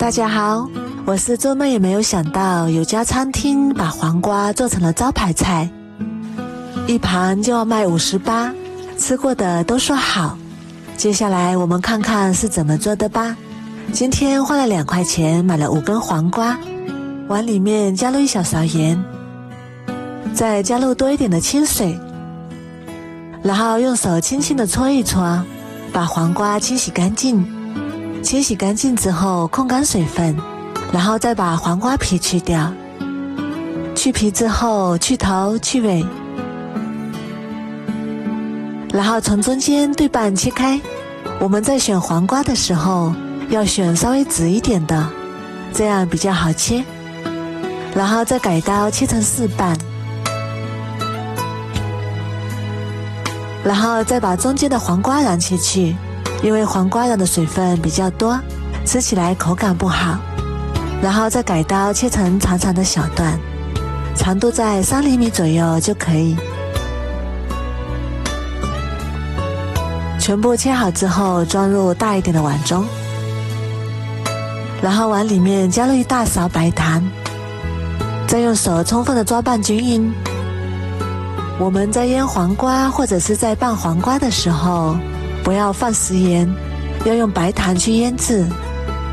大家好，我是做梦也没有想到有家餐厅把黄瓜做成了招牌菜，一盘就要卖58，吃过的都说好。接下来我们看看是怎么做的吧。今天花了2块钱买了5根黄瓜，碗里面加入1小勺盐，再加入多一点的清水，然后用手轻轻地搓一搓，把黄瓜清洗干净。清洗干净之后控干水分，然后再把黄瓜皮去掉。去皮之后去头去尾，然后从中间对半切开。我们在选黄瓜的时候要选稍微直一点的，这样比较好切。然后再改刀切成4瓣，然后再把中间的黄瓜瓤切去，因为黄瓜瓤的水分比较多，吃起来口感不好。然后再改刀切成长长的小段，长度在3厘米左右就可以。全部切好之后装入大一点的碗中，然后碗里面加入1大勺白糖，再用手充分的抓拌均匀。我们在腌黄瓜或者是在拌黄瓜的时候，不要放食盐，要用白糖去腌制，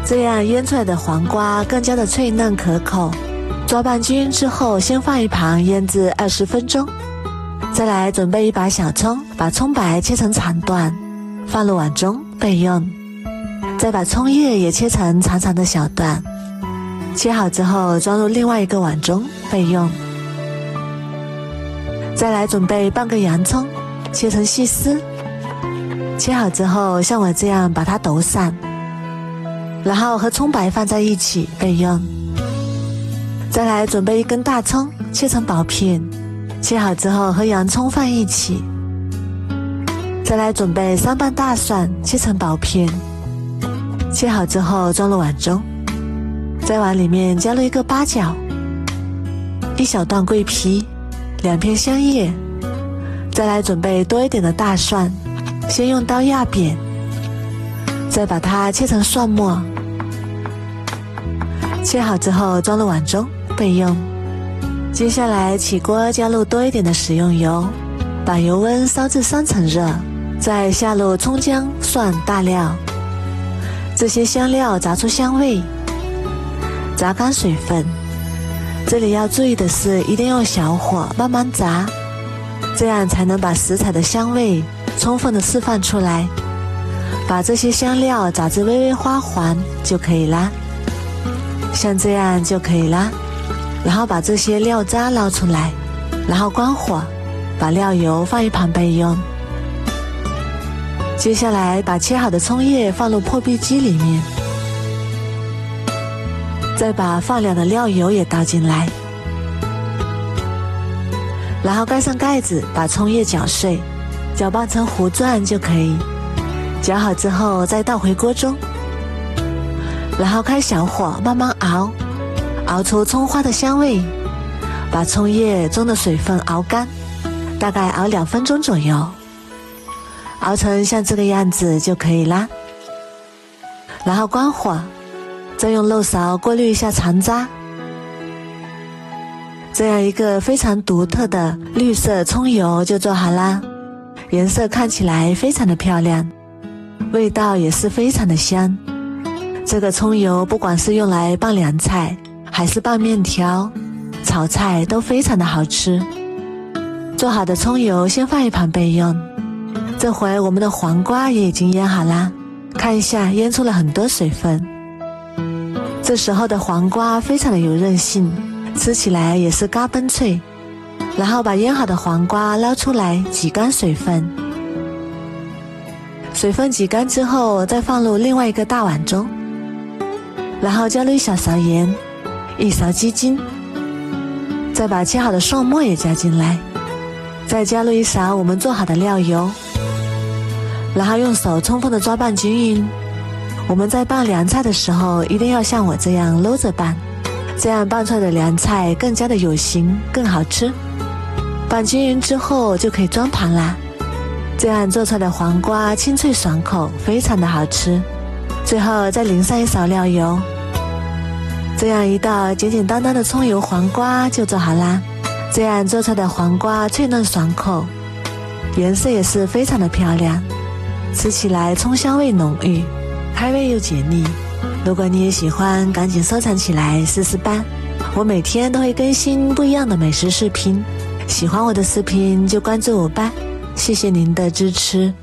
这样腌出来的黄瓜更加的脆嫩可口。抓拌均匀之后，先放一旁腌制20分钟。再来准备1把小葱，把葱白切成长段，放入碗中备用。再把葱叶也切成长长的小段，切好之后装入另外一个碗中备用。再来准备半个洋葱，切成细丝，切好之后像我这样把它抖散，然后和葱白放在一起备用。再来准备1根大葱，切成薄片，切好之后和洋葱放一起。再来准备3瓣大蒜，切成薄片，切好之后装入碗中。在碗里面加入1个八角，1小段桂皮，2片香叶。再来准备多一点的大蒜，先用刀压扁，再把它切成蒜末。切好之后装入碗中备用。接下来起锅加入多一点的食用油，把油温烧至3成热，再下入葱姜蒜大料，这些香料炸出香味，炸干水分。这里要注意的是，一定用小火慢慢炸，这样才能把食材的香味充分的释放出来。把这些香料炸至微微花黄就可以啦，像这样就可以啦。然后把这些料渣捞出来，然后关火，把料油放一旁备用。接下来把切好的葱叶放入破壁机里面，再把放凉的料油也倒进来，然后盖上盖子，把葱叶搅碎，搅拌成糊状就可以。搅好之后再倒回锅中，然后开小火慢慢熬，熬出葱花的香味，把葱叶中的水分熬干，大概熬2分钟左右，熬成像这个样子就可以啦。然后关火，再用漏勺过滤一下残渣，这样一个非常独特的绿色葱油就做好啦。颜色看起来非常的漂亮，味道也是非常的香。这个葱油不管是用来拌凉菜还是拌面条、炒菜都非常的好吃。做好的葱油先放一旁备用。这回我们的黄瓜也已经腌好啦，看一下腌出了很多水分。这时候的黄瓜非常的有韧性，吃起来也是嘎嘣脆。然后把腌好的黄瓜捞出来挤干水分，水分挤干之后再放入另外一个大碗中，然后加入1小勺盐，1勺鸡精，再把切好的蒜末也加进来，再加入1勺我们做好的料油，然后用手充分的抓拌均匀。我们在拌凉菜的时候一定要像我这样搂着拌，这样拌出来的凉菜更加的有型，更好吃。拌均匀之后就可以装盘啦，这样做出来的黄瓜清脆爽口，非常的好吃。最后再淋上1勺料油，这样一道简简单单的葱油黄瓜就做好啦。这样做出来的黄瓜脆嫩爽口，颜色也是非常的漂亮，吃起来葱香味浓郁，开胃又解腻。如果你也喜欢，赶紧收藏起来试试吧。我每天都会更新不一样的美食视频，喜欢我的视频就关注我吧。谢谢您的支持。